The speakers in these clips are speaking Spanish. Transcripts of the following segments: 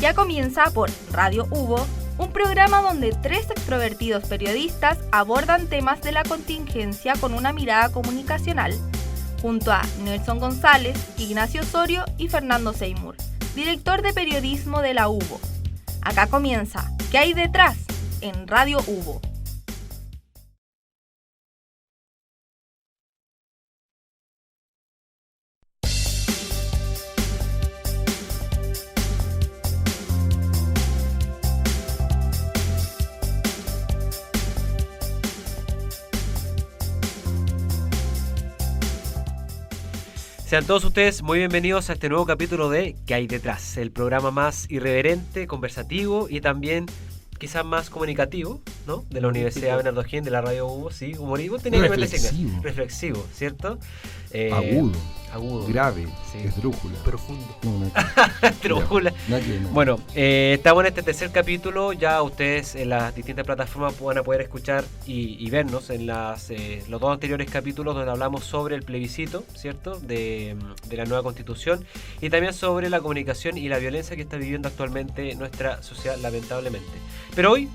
Ya comienza por Radio Hubo, un programa donde 3 extrovertidos periodistas abordan temas de la contingencia con una mirada comunicacional, junto a Nelson González, Ignacio Osorio y Fernando Seymour, director de periodismo de la Hubo. Acá comienza ¿Qué hay detrás? En Radio Hubo. Sean todos ustedes muy bienvenidos a este nuevo capítulo de ¿Qué hay detrás? El programa más irreverente, conversativo y también quizás más comunicativo, ¿no? De la Universidad Bernardo O'Higgins, de la Radio Hubo, sí, humorismo, tenía que reflexivo. Reflexivo, ¿cierto? Agudo, grave, sí. Esdrújula, Profundo. No, Esdrújula. No. Bueno, estamos en este tercer capítulo. Ya ustedes en las distintas plataformas van a poder escuchar y vernos en los dos anteriores capítulos donde hablamos sobre el plebiscito, ¿cierto? De la nueva constitución y también sobre la comunicación y la violencia que está viviendo actualmente nuestra sociedad, lamentablemente. Pero hoy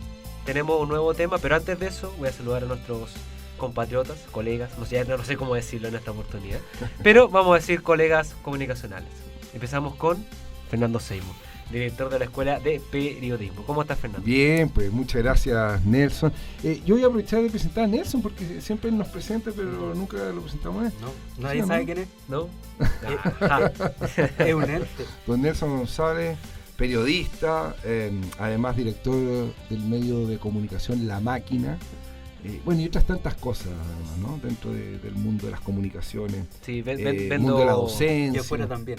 tenemos un nuevo tema, pero antes de eso voy a saludar a nuestros compatriotas, colegas, no sé cómo decirlo en esta oportunidad, pero vamos a decir colegas comunicacionales. Empezamos con Fernando Seymour, director de la Escuela de Periodismo. ¿Cómo estás, Fernando? Bien, pues muchas gracias, Nelson. Yo voy a aprovechar de presentar a Nelson porque siempre nos presenta, pero nunca lo presentamos a él. No, nadie sabe quién es. ¿No? Es un ente. Don Nelson González, periodista, además director del medio de comunicación La Máquina. Bueno, y otras tantas cosas, además, ¿no? Dentro del mundo de las comunicaciones, Sí, el mundo de la docencia. Y afuera también.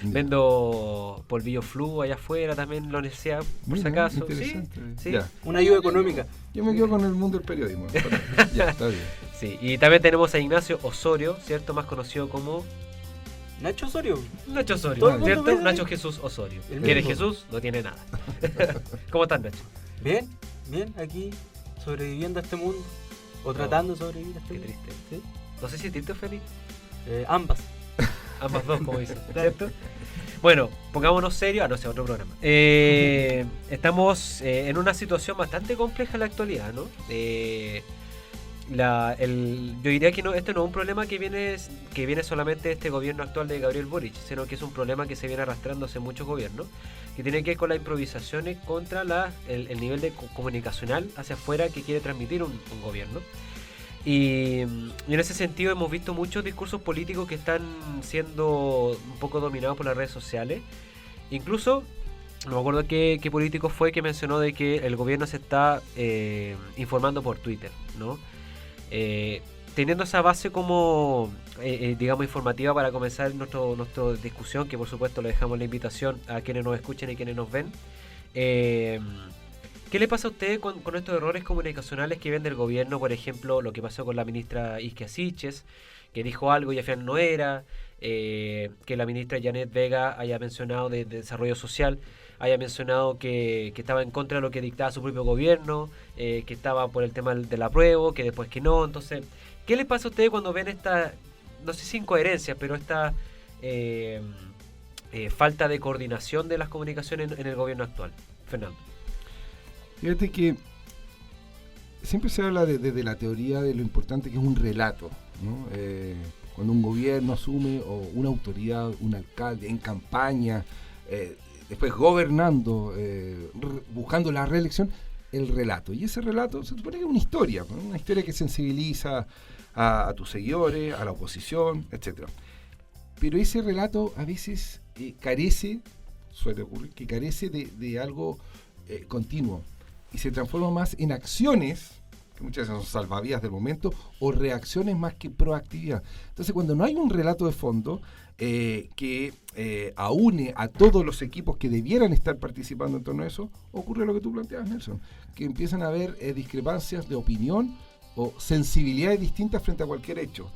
Vendo polvillo flu allá afuera también en la universidad, por si acaso. Interesante. Sí. Ya. Una ayuda económica. Yo me quedo con el mundo del periodismo. Ya, está bien. Sí, y también tenemos a Ignacio Osorio, ¿cierto? Más conocido como Nacho Osorio. Nacho Todo Osorio, el mundo ¿cierto? puede Nacho decir. Jesús Osorio. El ¿Quién es mismo. Jesús? No tiene nada. ¿Cómo estás, Nacho? Bien, aquí sobreviviendo a este mundo. O tratando de sobrevivir a este Qué mundo. triste. ¿Sí? No sé si triste o feliz. Ambas. Ambas dos, como dicen, ¿cierto? Bueno, pongámonos serios. No sé, otro programa. Estamos en una situación bastante compleja en la actualidad, ¿no? Yo diría que este no es un problema que viene solamente de este gobierno actual de Gabriel Boric, sino que es un problema que se viene arrastrando hace muchos gobiernos, que tiene que ver con las improvisaciones contra el nivel de comunicacional hacia afuera que quiere transmitir un gobierno. Y en ese sentido hemos visto muchos discursos políticos que están siendo un poco dominados por las redes sociales. Incluso, no me acuerdo qué político fue que mencionó de que el gobierno se está informando por Twitter, ¿no? Teniendo esa base como, digamos, informativa para comenzar nuestra discusión, que por supuesto le dejamos la invitación a quienes nos escuchen y quienes nos ven. ¿Qué le pasa a usted con estos errores comunicacionales que ven del gobierno? Por ejemplo, lo que pasó con la ministra Isquia Siches, que dijo algo y al final no era, que la ministra Janet Vega haya mencionado de desarrollo social, haya mencionado que estaba en contra de lo que dictaba su propio gobierno, que estaba por el tema del apruebo, que después que no. Entonces, ¿qué le pasa a usted cuando ven esta, no sé si incoherencia, pero esta falta de coordinación de las comunicaciones en el gobierno actual? Fernando. Fíjate que siempre se habla desde la teoría de lo importante que es un relato, ¿no? Cuando un gobierno asume, o una autoridad, un alcalde en campaña, después gobernando, buscando la reelección, el relato. Y ese relato se supone que es una historia que sensibiliza a tus seguidores, a la oposición, etc. Pero ese relato a veces suele ocurrir, que carece de algo continuo. Y se transforma más en acciones, que muchas veces son salvavidas del momento, o reacciones más que proactividad. Entonces, cuando no hay un relato de fondo que aúne a todos los equipos que debieran estar participando en torno a eso, ocurre lo que tú planteabas, Nelson, que empiezan a haber discrepancias de opinión o sensibilidades distintas frente a cualquier hecho.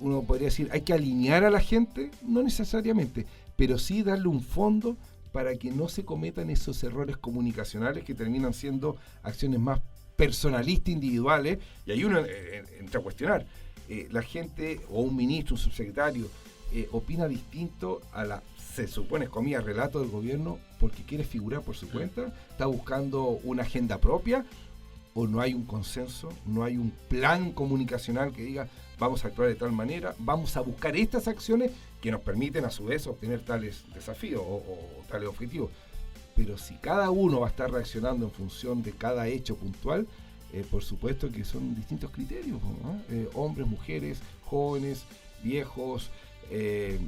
Uno podría decir, hay que alinear a la gente, no necesariamente, pero sí darle un fondo para que no se cometan esos errores comunicacionales que terminan siendo acciones más personalistas, individuales, y ahí uno entra a cuestionar. La gente, o un ministro, un subsecretario, opina distinto a la, se supone, comillas, relato del gobierno porque quiere figurar por su cuenta, está buscando una agenda propia, o no hay un consenso, no hay un plan comunicacional que diga vamos a actuar de tal manera, vamos a buscar estas acciones que nos permiten a su vez obtener tales desafíos o tales objetivos. Pero si cada uno va a estar reaccionando en función de cada hecho puntual, por supuesto que son distintos criterios, ¿no? Hombres, mujeres, jóvenes, viejos,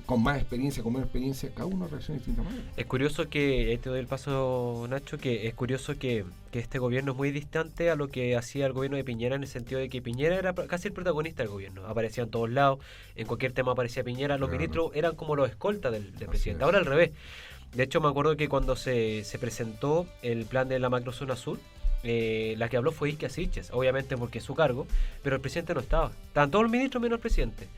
con más experiencia, con menos experiencia, cada uno reacciona de distinta manera. Es curioso que, te doy el paso, Nacho, que es curioso que este gobierno es muy distante a lo que hacía el gobierno de Piñera, en el sentido de que Piñera era casi el protagonista del gobierno, aparecía en todos lados, en cualquier tema aparecía Piñera, los ministros eran como los escoltas del presidente, ahora al revés. De hecho, me acuerdo que cuando se presentó el plan de la macrozona sur, la que habló fue Isquia Siches, obviamente porque es su cargo, pero el presidente no estaba. Estaban todos los ministros menos el presidente.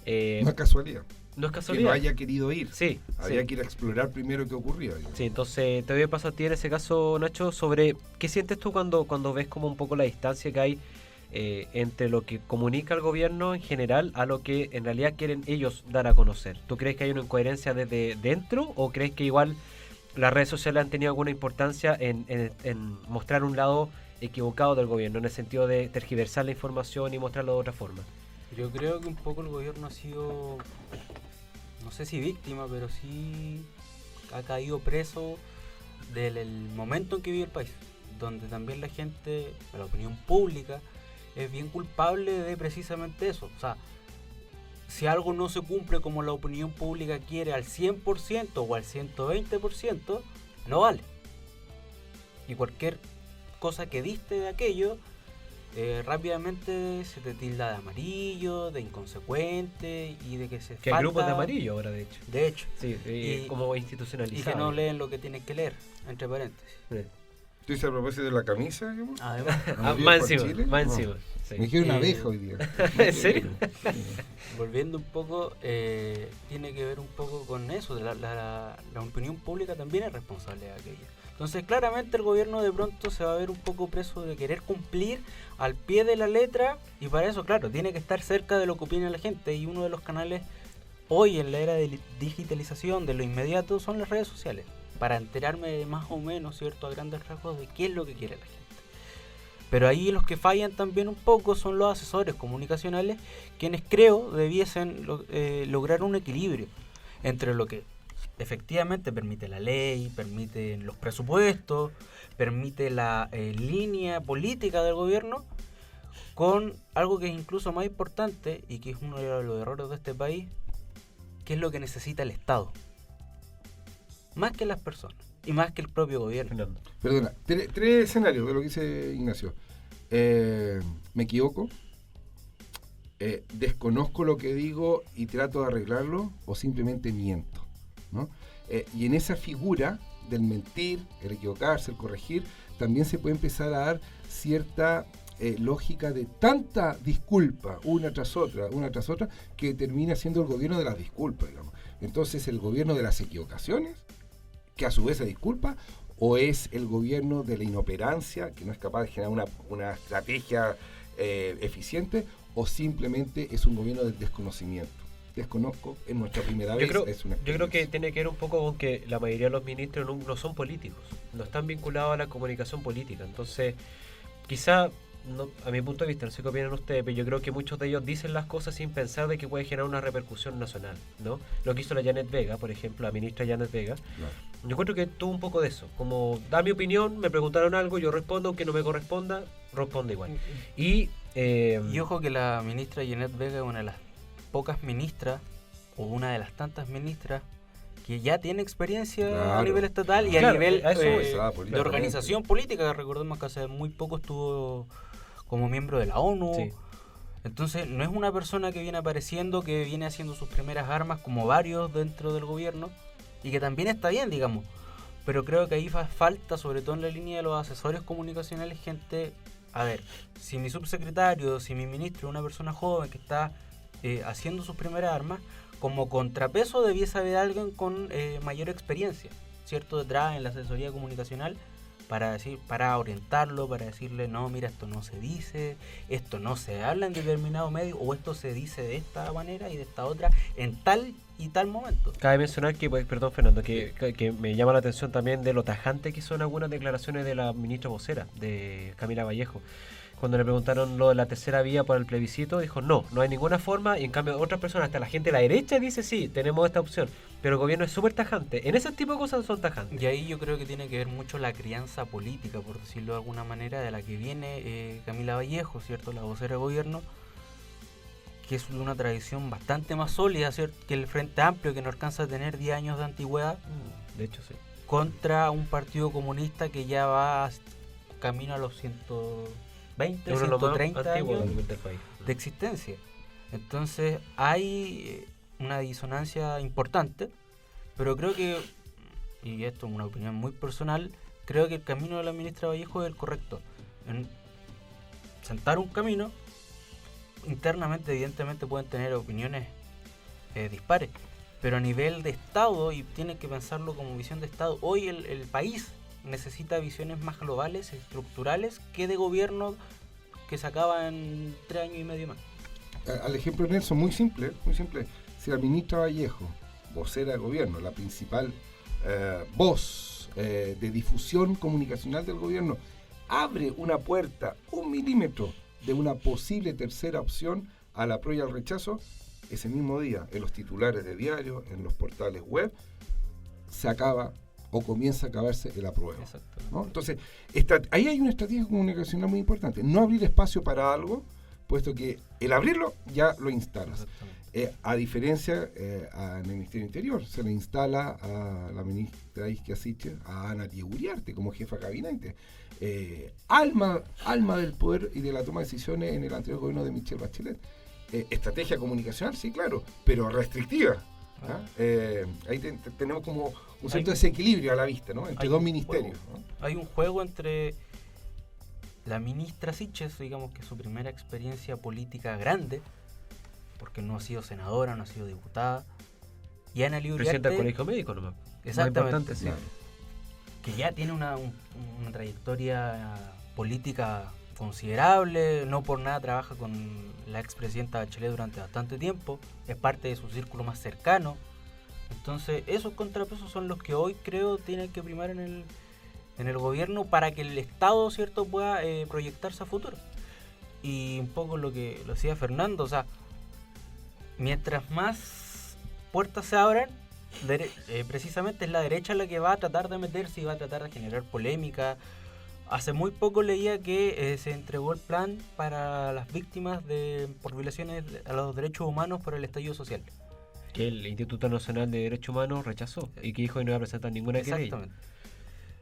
No es casualidad. No es Que casualidad. no haya querido ir. Sí. Había que ir a explorar primero qué ocurría. Sí, entonces te doy el paso a ti en ese caso, Nacho, sobre qué sientes tú cuando ves como un poco la distancia que hay entre lo que comunica el gobierno en general a lo que en realidad quieren ellos dar a conocer. ¿Tú crees que hay una incoherencia desde dentro o crees que igual las redes sociales han tenido alguna importancia en mostrar un lado equivocado del gobierno, en el sentido de tergiversar la información y mostrarlo de otra forma? Yo creo que un poco el gobierno ha sido, no sé si víctima, pero sí ha caído preso del momento en que vive el país, donde también la gente, la opinión pública, es bien culpable de precisamente eso. O sea, si algo no se cumple como la opinión pública quiere al 100% o al 120%, no vale. Y cualquier cosa que diste de aquello, rápidamente se te tilda de amarillo, de inconsecuente y de que se Que hay grupos de amarillo ahora, de hecho. De hecho. Sí, Y- como institucionalizado. Y que no leen lo que tienen que leer, entre paréntesis. Sí. ¿Tú dices a propósito de la camisa? Digamos? Además, ¿Amarillo Más por encima, Chile? más No. encima. Sí. Me dijeron una Eh, abeja hoy día. ¿En serio? volviendo un poco, tiene que ver un poco con eso. La opinión pública también es responsable de aquello. Entonces, claramente el gobierno de pronto se va a ver un poco preso de querer cumplir al pie de la letra, y para eso, claro, tiene que estar cerca de lo que opina la gente, y uno de los canales hoy en la era de digitalización, de lo inmediato, son las redes sociales, para enterarme más o menos, ¿cierto?, a grandes rasgos de qué es lo que quiere la gente. Pero ahí los que fallan también un poco son los asesores comunicacionales, quienes creo debiesen lograr un equilibrio entre lo que efectivamente permite la ley, permite los presupuestos, permite la línea política del gobierno, con algo que es incluso más importante y que es uno de los errores de este país, que es lo que necesita el Estado, más que las personas y más que el propio gobierno. Fernando. Perdona, tres escenarios de lo que dice Ignacio. ¿Me equivoco? ¿Desconozco lo que digo y trato de arreglarlo? ¿O simplemente miento? ¿No? Y en esa figura del mentir, el equivocarse, el corregir, también se puede empezar a dar cierta lógica de tanta disculpa, una tras otra, que termina siendo el gobierno de las disculpas, digamos. Entonces, ¿el gobierno de las equivocaciones, que a su vez se disculpa, o es el gobierno de la inoperancia, que no es capaz de generar una estrategia eficiente, o simplemente es un gobierno del desconocimiento? Desconozco, es nuestra primera vez. Yo creo que tiene que ver un poco con que la mayoría de los ministros no son políticos, no están vinculados a la comunicación política. Entonces, quizá, no, a mi punto de vista, no sé qué opinan ustedes, pero yo creo que muchos de ellos dicen las cosas sin pensar de que puede generar una repercusión nacional, ¿no? Lo que hizo la Janet Vega, por ejemplo, la ministra Janet Vega. Claro. Yo encuentro que tuvo un poco de eso, como da mi opinión, me preguntaron algo, yo respondo, aunque no me corresponda, respondo igual. Y ojo que la ministra Janet Vega es una de las pocas ministras, o una de las tantas ministras, que ya tiene experiencia a Claro. nivel estatal y Claro, a nivel a eso voy. de organización política. Recordemos que hace muy poco estuvo como miembro de la ONU. Sí. Entonces no es una persona que viene apareciendo, que viene haciendo sus primeras armas como varios dentro del gobierno, y que también está bien, digamos. Pero creo que ahí falta, sobre todo en la línea de los asesores comunicacionales, gente. A ver, si mi subsecretario, si mi ministro es una persona joven que está haciendo sus primeras armas, como contrapeso debiese haber alguien con mayor experiencia, ¿cierto?, detrás en la asesoría comunicacional, para orientarlo, para decirle, no, mira, esto no se dice, esto no se habla en determinado medio, o esto se dice de esta manera y de esta otra, en tal y tal momento. Cabe mencionar que, pues, perdón Fernando, que me llama la atención también de lo tajante que son algunas declaraciones de la ministra vocera, de Camila Vallejo. Cuando le preguntaron lo de la tercera vía por el plebiscito, dijo no hay ninguna forma, y en cambio otras personas, hasta la gente de la derecha dice sí, tenemos esta opción, pero el gobierno es súper tajante, en ese tipo de cosas son tajantes. Y ahí yo creo que tiene que ver mucho la crianza política, por decirlo de alguna manera, de la que viene Camila Vallejo, ¿cierto? La vocera de gobierno, que es una tradición bastante más sólida, ¿cierto? Que el Frente Amplio, que no alcanza a tener 10 años de antigüedad, De hecho sí. contra un partido comunista que ya va camino a los 120, Es uno de los más 130 antiguos años del país. de existencia. Entonces hay una disonancia importante, pero creo que, y esto es una opinión muy personal, creo que el camino de la ministra Vallejo es el correcto. En sentar un camino, internamente evidentemente pueden tener opiniones dispares, pero a nivel de Estado, y tienen que pensarlo como visión de Estado, hoy el país necesita visiones más globales, estructurales, que de gobierno que se acaba en 3 años y medio más. Al ejemplo de Nelson, muy simple, muy simple. Si la ministra Vallejo, vocera del gobierno, la principal voz de difusión comunicacional del gobierno, abre una puerta 1 milímetro de una posible tercera opción a la apruebo y al rechazo, ese mismo día, en los titulares de diario, en los portales web, se acaba o comienza a acabarse el apruebo, ¿no? Entonces, ahí hay una estrategia comunicacional muy importante. No abrir espacio para algo, puesto que el abrirlo ya lo instalas. A diferencia, en el Ministerio Interior, se le instala a la ministra Isquia Siche, a Ana Uriarte como jefa de gabinete. Alma del poder y de la toma de decisiones en el anterior gobierno de Michelle Bachelet. Estrategia comunicacional, sí, claro, pero restrictiva. Ahí tenemos como un cierto desequilibrio a la vista, ¿no? Entre dos ministerios, ¿no? Hay un juego entre la ministra Siches, digamos que es su primera experiencia política grande, porque no ha sido senadora, no ha sido diputada, y Ana Uriarte, presidenta del Colegio Médico nomás. exactamente, sí. Claro. Que ya tiene una trayectoria política considerable, no por nada trabaja con la expresidenta Bachelet durante bastante tiempo, es parte de su círculo más cercano. Entonces esos contrapesos son los que hoy creo tienen que primar en el gobierno para que el Estado, ¿cierto?, pueda proyectarse a futuro. Y un poco lo que lo decía Fernando, o sea, mientras más puertas se abran, precisamente es la derecha la que va a tratar de meterse y va a tratar de generar polémica. Hace muy poco leía que se entregó el plan para las víctimas por violaciones a los derechos humanos por el estallido social. Que el Instituto Nacional de Derechos Humanos rechazó y que dijo que no iba a presentar ninguna querella. Exactamente.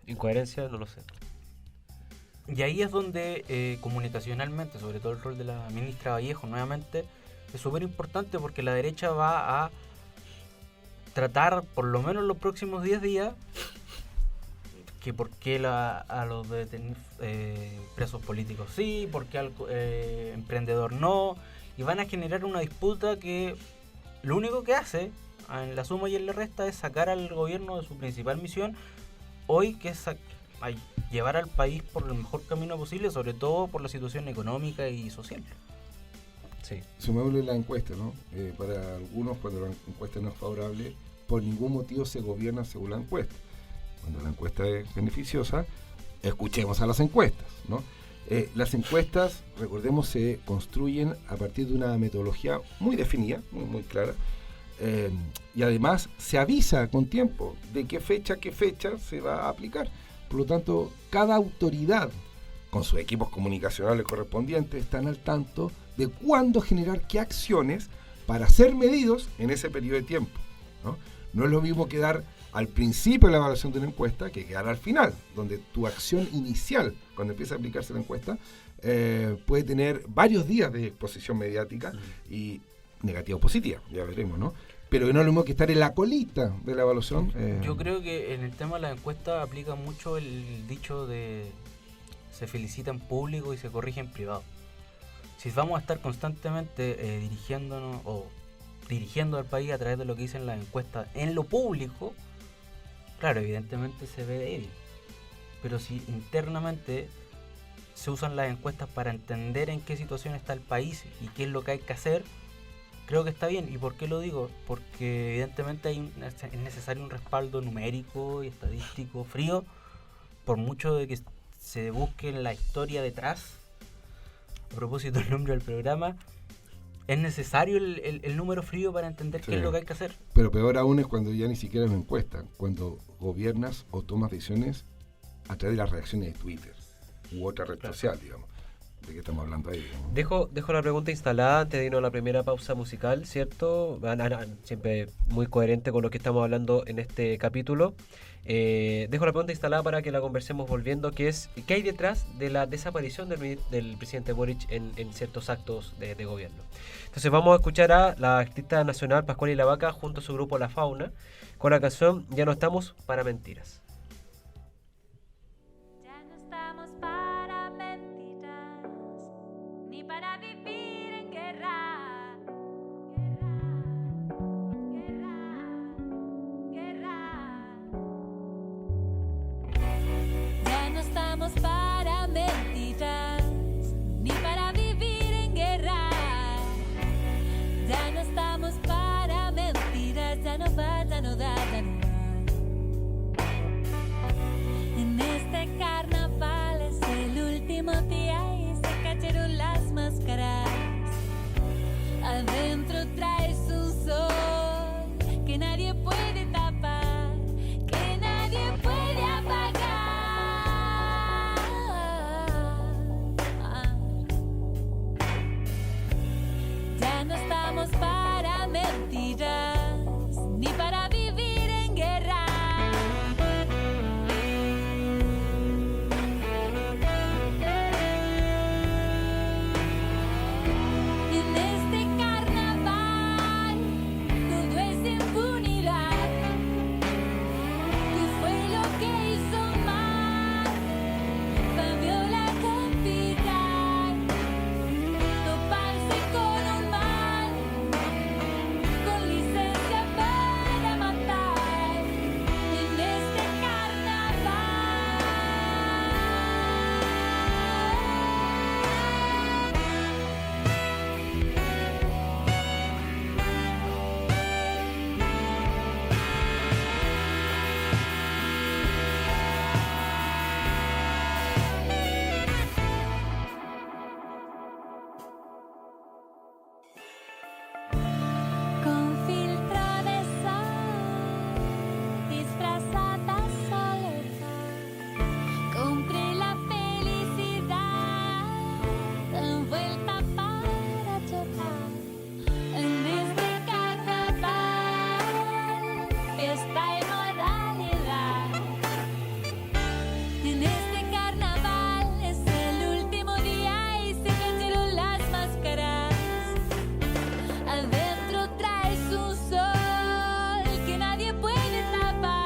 Incoherencia, no lo sé. Y ahí es donde comunicacionalmente, sobre todo el rol de la ministra Vallejo nuevamente, es súper importante, porque la derecha va a tratar, por lo menos los próximos 10 días, que por qué a los presos políticos sí, por qué al emprendedor no, y van a generar una disputa que lo único que hace, en la suma y en la resta, es sacar al gobierno de su principal misión hoy, que es llevar al país por el mejor camino posible, sobre todo por la situación económica y social. Sí. Sumémosle la encuesta, ¿no? Para algunos, cuando la encuesta no es favorable, por ningún motivo se gobierna según la encuesta. Cuando la encuesta es beneficiosa, escuchemos a las encuestas, ¿no? Las encuestas, recordemos, se construyen a partir de una metodología muy definida, muy clara, y además se avisa con tiempo de qué fecha se va a aplicar. Por lo tanto, cada autoridad, con sus equipos comunicacionales correspondientes, están al tanto de cuándo generar qué acciones para ser medidos en ese periodo de tiempo, ¿no? No es lo mismo que dar al principio de la evaluación de una encuesta que quedar al final, donde tu acción inicial, cuando empieza a aplicarse la encuesta, puede tener varios días de exposición mediática y negativa o positiva, ya veremos, ¿no? Pero no es lo mismo que estar en la colita de la evaluación. Yo creo que en el tema de la encuesta aplica mucho el dicho de se felicita en público y se corrige en privado. Si vamos a estar constantemente dirigiéndonos o dirigiendo al país a través de lo que dicen las encuestas en lo público, claro, evidentemente se ve débil. pero si internamente se usan las encuestas para entender en qué situación está el país y qué es lo que hay que hacer, creo que está bien. ¿Y por qué lo digo? Porque evidentemente es necesario un respaldo numérico y estadístico frío, por mucho de que se busque la historia detrás. A propósito del nombre del programa, es necesario el número frío para entender qué es lo que hay que hacer. Pero peor aún es cuando ya ni siquiera es una encuesta, cuando gobiernas o tomas decisiones a través de las reacciones de Twitter u otra red social, digamos. ¿De qué estamos hablando ahí? Dejo la pregunta instalada antes de irnos a la primera pausa musical, ¿cierto? Siempre muy coherente con lo que estamos hablando en este capítulo. Dejo la pregunta instalada para que la conversemos volviendo, que es ¿qué hay detrás de la desaparición del presidente Boric en ciertos actos de gobierno? Entonces vamos a escuchar a la artista nacional Pascuala y la Vaca junto a su grupo La Fauna con la canción Ya no estamos para mentiras. Para vivir en guerra, ya no estamos para mentiras, ni para vivir en guerra. Ya no estamos para mentiras, ya no va, ya no da, ya no va. En este carnaval es el último día y se cayeron las máscaras. Adentro traes un sol que nadie puede tapar, que nadie puede apagar. Ya no estamos para mentiras, ni para vivir en guerra. En este carnaval todo es impunidad. ¿Qué fue lo que hizo mal Fabiola Capital? Toparse con un mal, con licencia para matar. En este carnaval con filtro de sol, disfrazada soledad, compré la felicidad, envuelta para chocar. En este carnaval, fiesta y moralidad. En este carnaval es el último día y se cayeron las máscaras. Adentro traes un sol que nadie puede tapar.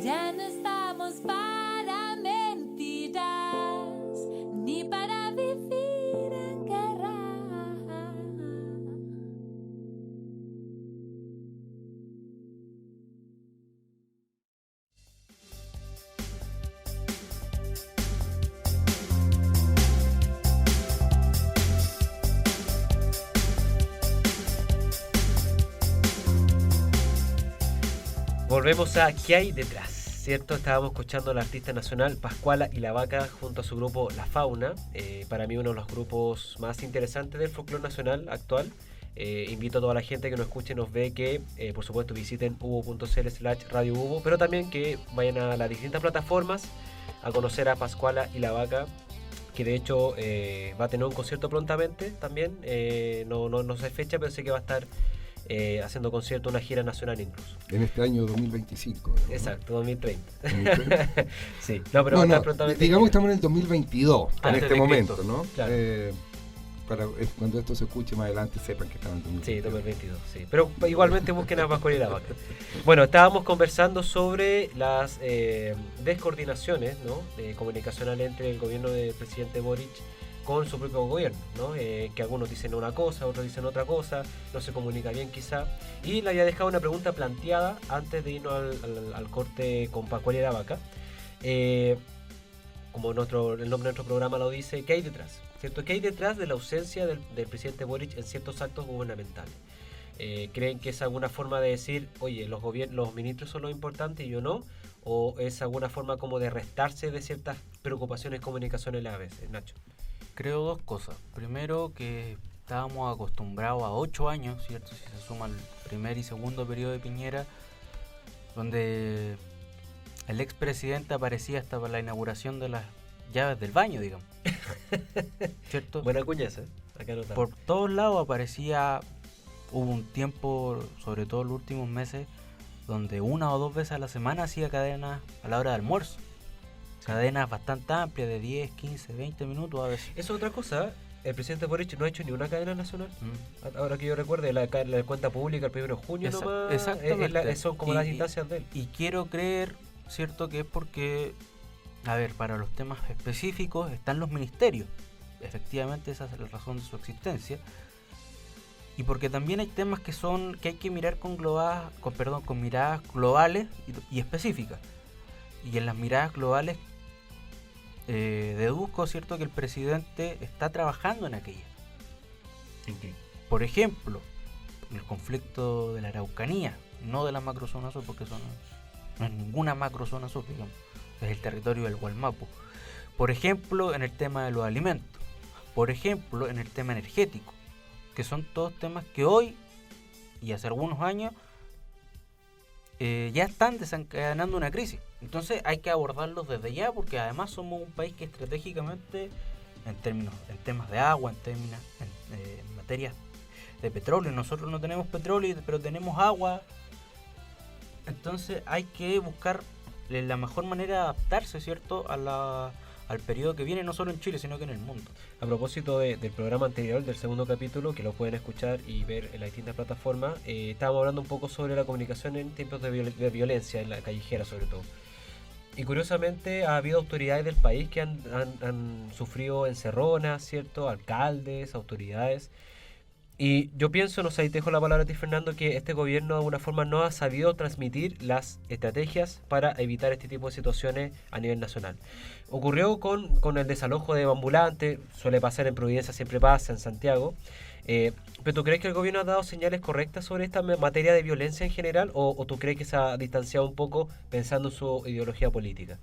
Ya no estamos para mentiras, ni para vivir en guerra. Volvemos a ¿qué hay detrás? ¿Cierto? Estábamos escuchando a la artista nacional Pascuala y la Vaca junto a su grupo La Fauna. Para mí uno de los grupos más interesantes del folclore nacional actual. Invito a toda la gente que nos escuche, nos ve, que por supuesto visiten hubo.cl/Radio Hubo, pero también que vayan a las distintas plataformas a conocer a Pascuala y la Vaca, que de hecho va a tener un concierto prontamente también. No sé fecha, pero sé que va a estar haciendo conciertos, una gira nacional incluso. En este año 2025. ¿no? Exacto, 2030. 2030. Sí, no, pero No, prontamente. digamos que estamos en el 2022, en Antes este de momento, Cristo, ¿no? claro. Cuando esto se escuche más adelante sepan que estamos en el 2022. Sí, 2022, sí. Pero igualmente busquen a Pascual Irabaka. Bueno, estábamos conversando sobre las descoordinaciones, ¿no?, comunicacionales entre el gobierno del presidente Boric con su propio gobierno, ¿no? Que algunos dicen una cosa, otros dicen otra cosa, no se comunica bien quizá. Y le había dejado una pregunta planteada antes de irnos al corte con Pascual Irabaka. Como el nombre de nuestro programa lo dice, ¿qué hay detrás? ¿Cierto? ¿Qué hay detrás de la ausencia del presidente Boric en ciertos actos gubernamentales? ¿Creen que es alguna forma de decir, oye, los ministros son lo importante y yo no? ¿O es alguna forma como de restarse de ciertas preocupaciones comunicacionales a veces, Nacho? Creo dos cosas. Primero, que estábamos acostumbrados a 8 años, ¿cierto? Si se suma el primer y segundo periodo de Piñera, donde el expresidente aparecía hasta para la inauguración de las llaves del baño, digamos. ¿Cierto? Buena cuña esa, acá anotamos. Por todos lados aparecía, hubo un tiempo, sobre todo en los últimos meses, donde 1 o 2 veces a la semana hacía cadenas a la hora de almuerzo. Cadenas bastante amplias, de 10, 15, 20 minutos a veces. Eso es otra cosa. El presidente Boric no ha hecho ni una cadena nacional. Ahora que yo recuerde, la cuenta pública el 1 de junio nomás. Exactamente. Son como las instancias de él. Y quiero creer, ¿cierto?, que es porque, a ver, para los temas específicos están los ministerios. Efectivamente, esa es la razón de su existencia. Y porque también hay temas que hay que mirar con miradas globales y específicas. Y en las miradas globales deduzco, ¿cierto?, que el presidente está trabajando en aquellas. Okay. Por ejemplo, el conflicto de la Araucanía, no de la macrozona sur, porque eso no es ninguna macrozona sur, digamos, es el territorio del Gualmapu. Por ejemplo, en el tema de los alimentos. Por ejemplo, en el tema energético, que son todos temas que hoy y hace algunos años ya están desencadenando una crisis. Entonces hay que abordarlos desde ya, porque además somos un país que estratégicamente, en temas de agua, en materias de petróleo, nosotros no tenemos petróleo, pero tenemos agua. Entonces hay que buscar la mejor manera de adaptarse, ¿cierto?, al periodo que viene, no solo en Chile, sino que en el mundo. A propósito del programa anterior, del segundo capítulo, que lo pueden escuchar y ver en las distintas plataformas, estábamos hablando un poco sobre la comunicación en tiempos de violencia, en la callejera sobre todo. Y curiosamente ha habido autoridades del país que han sufrido encerronas, ¿cierto? Alcaldes, autoridades. Y yo pienso, no sé, ahí te dejo la palabra a ti, Fernando, que este gobierno de alguna forma no ha sabido transmitir las estrategias para evitar este tipo de situaciones a nivel nacional. Ocurrió con el desalojo de ambulantes, suele pasar en Providencia, siempre pasa, en Santiago. ¿Pero tú crees que el gobierno ha dado señales correctas sobre esta materia de violencia en general o tú crees que se ha distanciado un poco pensando en su ideología política?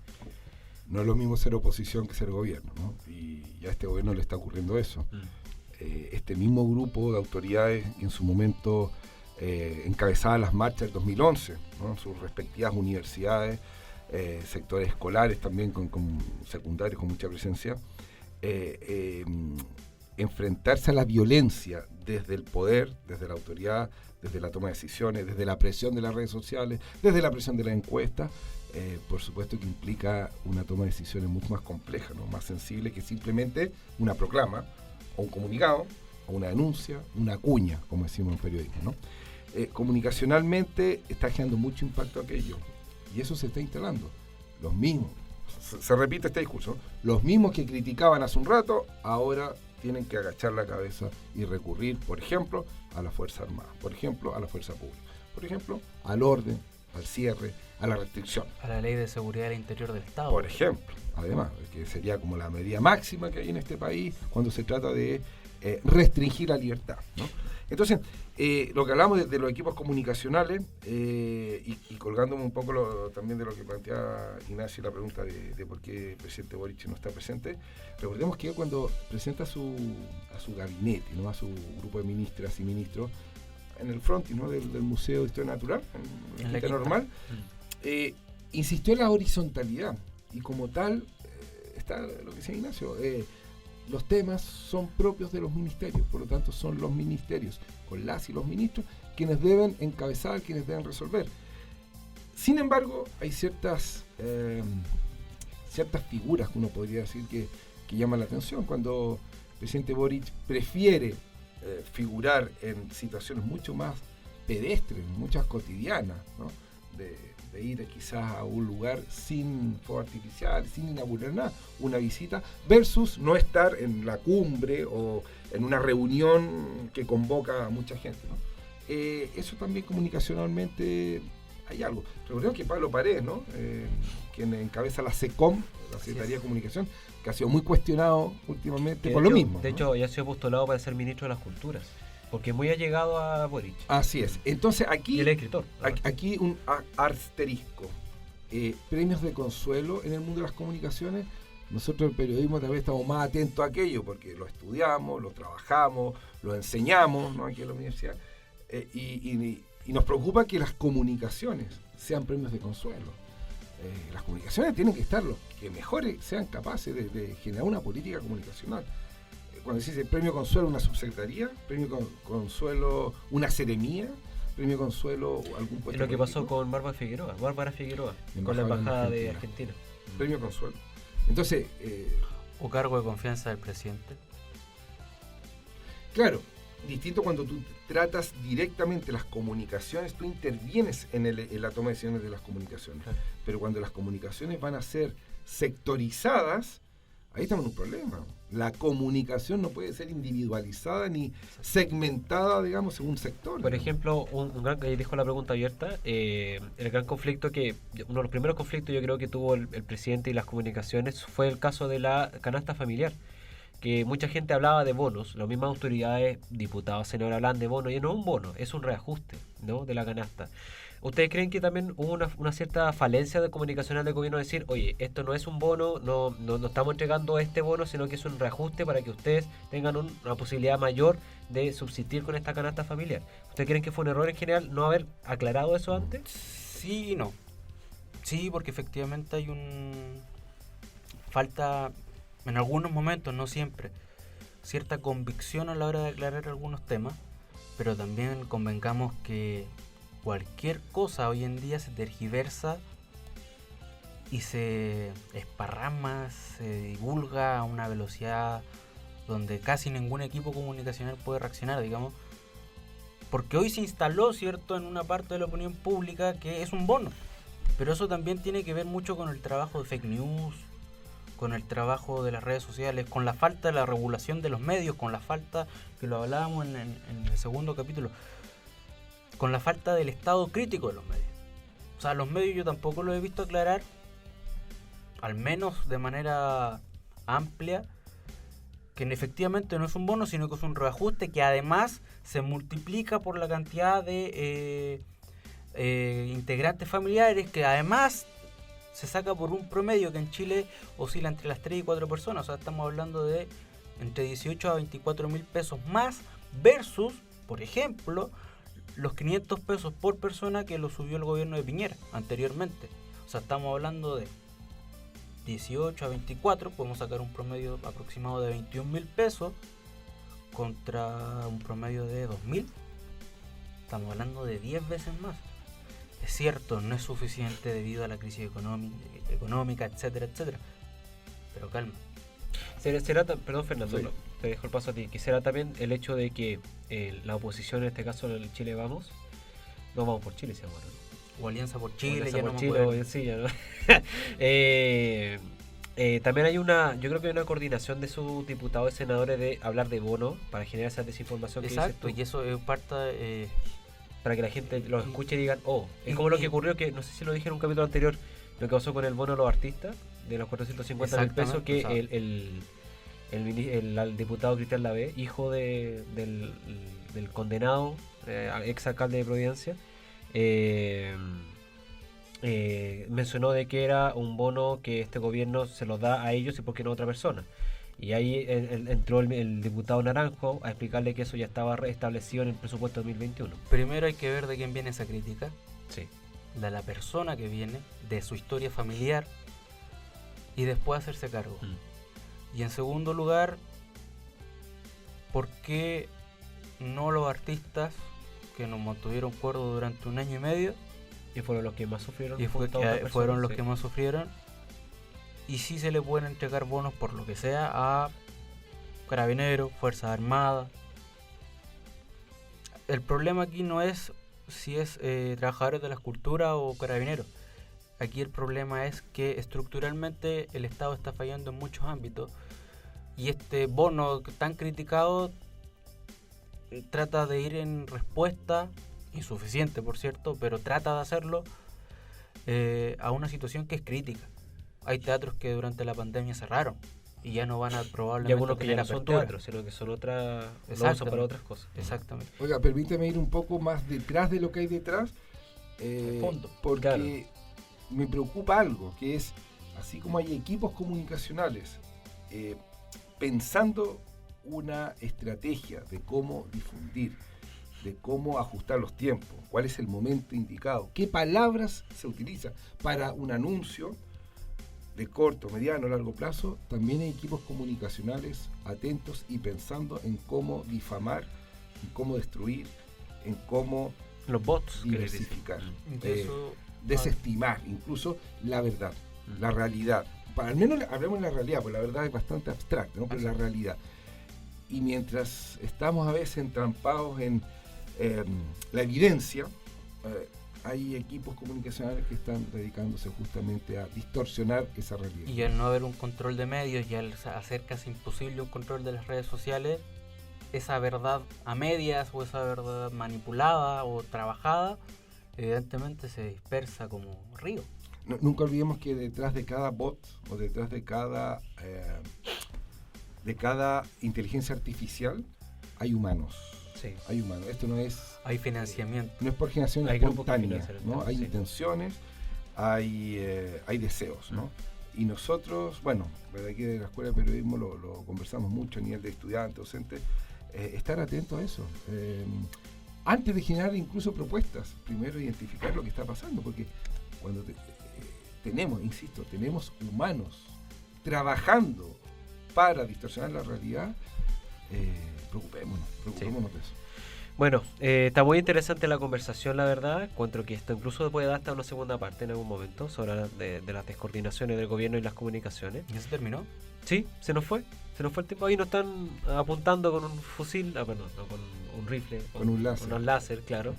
No es lo mismo ser oposición que ser gobierno, ¿no? Y a este gobierno le está ocurriendo eso. Este mismo grupo de autoridades que en su momento encabezaban las marchas del 2011, ¿no?, sus respectivas universidades, sectores escolares también con secundarios con mucha presencia, enfrentarse a la violencia desde el poder, desde la autoridad, desde la toma de decisiones, desde la presión de las redes sociales, desde la presión de las encuestas, por supuesto que implica una toma de decisiones mucho más compleja, ¿no?, más sensible que simplemente una proclama, o un comunicado, o una denuncia, una cuña, como decimos en periodismo, ¿no? Comunicacionalmente está generando mucho impacto aquello, y eso se está instalando. Los mismos, se repite este discurso, los mismos que criticaban hace un rato, ahora tienen que agachar la cabeza y recurrir, por ejemplo, a la Fuerza Armada, por ejemplo, a la Fuerza Pública, por ejemplo, al orden, al cierre, a la restricción. A la Ley de Seguridad del Interior del Estado. Por ejemplo, además, que sería como la medida máxima que hay en este país cuando se trata de restringir la libertad, ¿no? Entonces, lo que hablamos de los equipos comunicacionales, y colgándome un poco también de lo que plantea Ignacio, la pregunta de por qué el presidente Boric no está presente, recordemos que cuando presenta a su gabinete, ¿no?, a su grupo de ministras y ministros, en el frontis, ¿no?, del Museo de Historia Natural, en la Quinta Normal, insistió en la horizontalidad, y como tal, está lo que decía Ignacio, los temas son propios de los ministerios, por lo tanto son los ministerios, con las y los ministros, quienes deben encabezar, quienes deben resolver. Sin embargo, hay ciertas figuras que uno podría decir que llaman la atención. Cuando el presidente Boric prefiere figurar en situaciones mucho más pedestres, muchas cotidianas, ¿no? de ir quizás a un lugar sin fuego artificial, sin inaugurar nada, una visita, versus no estar en la cumbre o en una reunión que convoca a mucha gente, ¿no? Eso también comunicacionalmente hay algo. Recordemos que Pablo Paredes, ¿no? Quien encabeza la SECOM, la Secretaría de Comunicación, que ha sido muy cuestionado últimamente por lo mismo. De hecho, ya ha sido postulado para ser ministro de las Culturas, porque es muy allegado a Boric. Así es. Entonces aquí... Y el escritor. Aquí un asterisco. Premios de consuelo en el mundo de las comunicaciones. Nosotros el periodismo tal vez estamos más atentos a aquello, porque lo estudiamos, lo trabajamos, lo enseñamos, ¿no? Aquí en la universidad. Y nos preocupa que las comunicaciones sean premios de consuelo. Las comunicaciones tienen que estar los que mejor sean capaces de generar una política comunicacional. Cuando se dice premio consuelo una subsecretaría, premio consuelo una seremía, premio consuelo algún puesto. Es lo que pasó con Bárbara Figueroa, con la embajada de Argentina. Premio consuelo. Entonces... o cargo de confianza del presidente. Claro, distinto cuando tú tratas directamente las comunicaciones, tú intervienes en la toma de decisiones de las comunicaciones. Claro. Pero cuando las comunicaciones van a ser sectorizadas, ahí estamos en un problema. La comunicación no puede ser individualizada ni segmentada, digamos, según sector. Por ejemplo, un gran, dejo la pregunta abierta, el gran conflicto uno de los primeros conflictos yo creo que tuvo el presidente y las comunicaciones fue el caso de la canasta familiar, que mucha gente hablaba de bonos, las mismas autoridades, diputados, senadores hablan de bonos, y no es un bono, es un reajuste, ¿no?, de la canasta. ¿Ustedes creen que también hubo una cierta falencia de comunicacional del gobierno decir, oye, esto no es un bono, no estamos entregando este bono, sino que es un reajuste para que ustedes tengan una posibilidad mayor de subsistir con esta canasta familiar? ¿Ustedes creen que fue un error en general no haber aclarado eso antes? Sí y no. Sí, porque efectivamente hay falta, en algunos momentos, no siempre, cierta convicción a la hora de aclarar algunos temas, pero también convengamos que cualquier cosa hoy en día se tergiversa y se esparrama, se divulga a una velocidad donde casi ningún equipo comunicacional puede reaccionar, digamos, porque hoy se instaló, ¿cierto?, en una parte de la opinión pública que es un bono, pero eso también tiene que ver mucho con el trabajo de fake news, con el trabajo de las redes sociales, con la falta de la regulación de los medios, con la falta, que lo hablábamos en el segundo capítulo, con la falta del estado crítico de los medios. O sea, los medios yo tampoco los he visto aclarar, al menos de manera amplia, que efectivamente no es un bono, sino que es un reajuste que además se multiplica por la cantidad de integrantes familiares, que además se saca por un promedio que en Chile oscila entre las 3 y 4 personas. O sea, estamos hablando de entre 18 a 24 mil pesos más versus, por ejemplo, los 500 pesos por persona que lo subió el gobierno de Piñera anteriormente. O sea, estamos hablando de 18 a 24, podemos sacar un promedio aproximado de 21 mil pesos contra un promedio de 2.000. Estamos hablando de 10 veces más. Es cierto, no es suficiente debido a la crisis económica, etcétera, etcétera. Pero calma. Perdón, Fernando, sí. Te dejo el paso a ti. Quisiera también el hecho de que la oposición, en este caso el Chile Vamos, no Vamos por Chile se llama, ¿no? O Alianza por Chile, Alianza ya por no Chile, me o Encilla, ¿no? También hay yo creo que hay una coordinación de sus diputados y senadores de hablar de bono para generar esa desinformación. Exacto, que dices tú. y eso es parte para que la gente los escuche y digan, es como lo que ocurrió, que no sé si lo dije en un capítulo anterior, lo que pasó con el bono de los artistas, de los 450 mil pesos, que el diputado Cristian Lavé, hijo del condenado, ex alcalde de Providencia, mencionó de que era un bono que este gobierno se lo da a ellos y por qué no a otra persona. Y ahí entró el diputado Naranjo a explicarle que eso ya estaba establecido en el presupuesto 2021. Primero hay que ver de quién viene esa crítica. Sí. De la persona que viene, de su historia familiar, y después hacerse cargo. Y en segundo lugar, ¿por qué no los artistas que nos mantuvieron cuerdos durante 1 año y medio? Y fueron los que más sufrieron. Y junto a otras personas, fueron los sí. que más sufrieron. Y sí se le pueden entregar bonos por lo que sea a Carabineros, Fuerzas Armadas. El problema aquí no es si es trabajadores de la cultura o Carabineros. Aquí el problema es que estructuralmente el Estado está fallando en muchos ámbitos. Y este bono tan criticado trata de ir en respuesta, insuficiente por cierto, pero trata de hacerlo a una situación que es crítica. Hay teatros que durante la pandemia cerraron y ya no van a probablemente Y algunos que ya tener no son apertura. teatros, sino que son otras, lo Exactamente. usan para otras cosas. Exactamente. Oiga, permíteme ir un poco más detrás de lo que hay detrás, El fondo, porque claro. me preocupa algo, que es, así como hay equipos comunicacionales pensando una estrategia de cómo difundir, de cómo ajustar los tiempos, cuál es el momento indicado, qué palabras se utilizan para un anuncio de corto, mediano, largo plazo, también hay equipos comunicacionales atentos y pensando en cómo difamar, en cómo destruir, en cómo Los bots. que les dicen. diversificar, Eso, desestimar incluso la verdad, la realidad. Al menos hablemos de la realidad, porque la verdad es bastante abstracta, ¿no? Pero la realidad. Y mientras estamos a veces entrampados en la evidencia, hay equipos comunicacionales que están dedicándose justamente a distorsionar esa realidad. y al no haber un control de medios y al hacer casi imposible un control de las redes sociales, esa verdad a medias o esa verdad manipulada o trabajada, evidentemente se dispersa como río. Nunca olvidemos que detrás de cada bot o detrás de cada inteligencia artificial hay humanos. Sí. Hay humanos. Esto no es Hay financiamiento. por generación Hay grupos que espontánea, financian, ¿no? Hay sí. intenciones, hay deseos, ¿no? Y nosotros, bueno, desde aquí de la Escuela de Periodismo lo conversamos mucho a nivel de estudiantes, docentes, estar atentos a eso. Antes de generar incluso propuestas, primero identificar lo que está pasando, porque cuando tenemos humanos trabajando para distorsionar la realidad, preocupémonos de eso. Bueno, está muy interesante la conversación, la verdad. Encuentro que esto incluso puede dar hasta una segunda parte en algún momento sobre de las descoordinaciones del gobierno y las comunicaciones. ¿Ya se terminó? Sí, se nos fue el tiempo. Ahí nos están apuntando con un fusil, perdón, no, con un rifle. Con un láser. Con un láser, claro.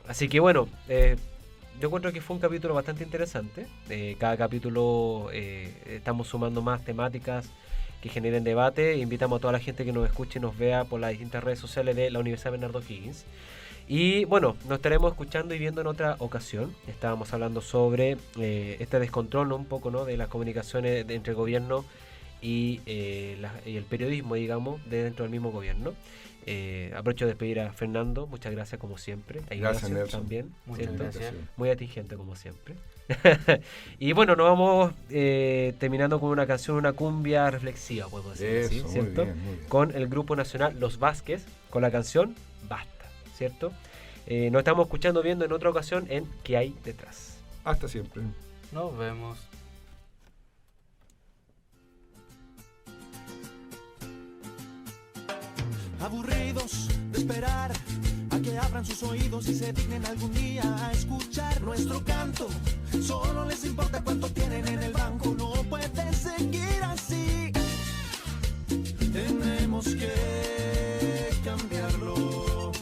Así que bueno, yo encuentro que fue un capítulo bastante interesante. Cada capítulo estamos sumando más temáticas que generen debate. Invitamos a toda la gente que nos escuche y nos vea por las distintas redes sociales de la Universidad Bernardo O'Higgins. Y bueno, nos estaremos escuchando y viendo en otra ocasión. Estábamos hablando sobre este descontrol, ¿no? Un poco, ¿no? De las comunicaciones entre el gobierno y el periodismo, digamos, dentro del mismo gobierno. Aprovecho de despedir a Fernando, muchas gracias como siempre. A Gracias, Ignacio Nelson. también, Muchas ¿cierto? gracias. Muy atingente como siempre. Y bueno, nos vamos terminando con una canción, una cumbia reflexiva, podemos decir así, Eso, muy ¿cierto? bien, muy bien. Con el grupo nacional Los Vázquez, con la canción Basta, ¿cierto? Nos estamos escuchando, viendo en otra ocasión en ¿Qué hay detrás? Hasta siempre. Nos vemos. Aburridos de esperar a que abran sus oídos y se dignen algún día a escuchar nuestro canto. Solo les importa cuánto tienen en el banco. No puede seguir así. Tenemos que cambiarlo.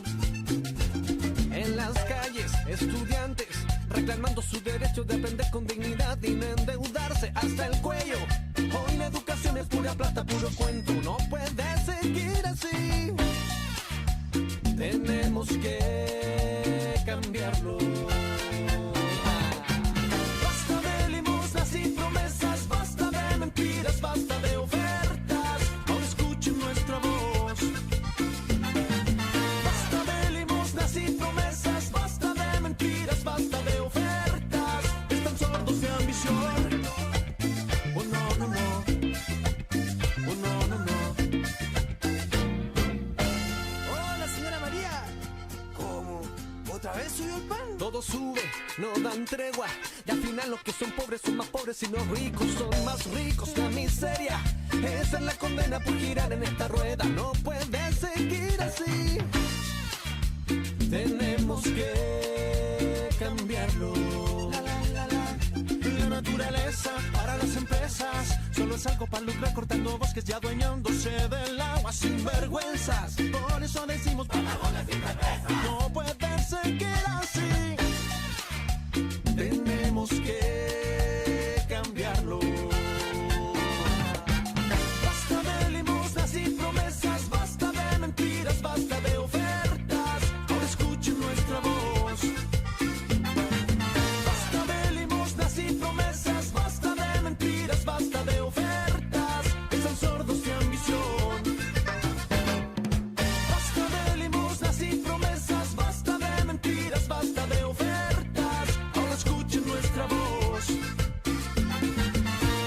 En las calles, estudiantes reclamando su derecho de aprender con dignidad y no endeudarse hasta el cuello. Hoy la educación es pura plata, puro cuento. No puede seguir así. Tenemos que cambiarlo. Basta de limosnas y promesas, basta de mentiras, basta de ofertas. Ahora escuchen nuestra voz. Basta de limosnas y promesas, basta de mentiras, basta de ofertas. Están sordos de ambición. Oh no, no, no. Oh no, no, no. Hola, señora María. otra vez subió el pan. Todo sube, no dan tregua. Y al final los que son pobres son más pobres y los ricos son más ricos. La miseria, esa es la condena por girar en esta rueda. No puede seguir así. Tenemos que cambiarlo. La naturaleza para las empresas solo es algo para lucrar, cortando bosques y adueñándose del agua sin vergüenzas. Por eso decimos Patagones sin cerveza. No puede seguir así. Tenemos que cambiarlo. Basta de limosnas y promesas, basta de mentiras, basta de ofertas. Ahora escuchen nuestra voz. Basta de limosnas y promesas, basta de mentiras, basta de ofertas. Están sordos de ambición. Basta de limosnas y promesas, basta de mentiras, basta de ofertas. Ahora escuchen nuestra voz.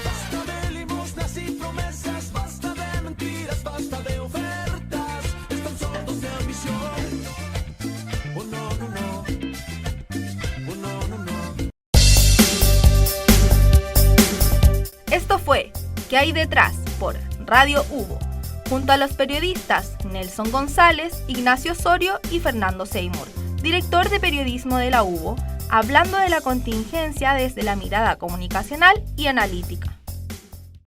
Basta de limosnas y promesas, basta de mentiras, basta de ofertas. Están sordos de ambición. Oh no, no, no. Oh no, no, no. Esto fue ¿Qué hay detrás? Por Radio Hubo, junto a los periodistas Nelson González, Ignacio Osorio y Fernando Seymour, director de periodismo de la Hubo, hablando de la contingencia desde la mirada comunicacional y analítica.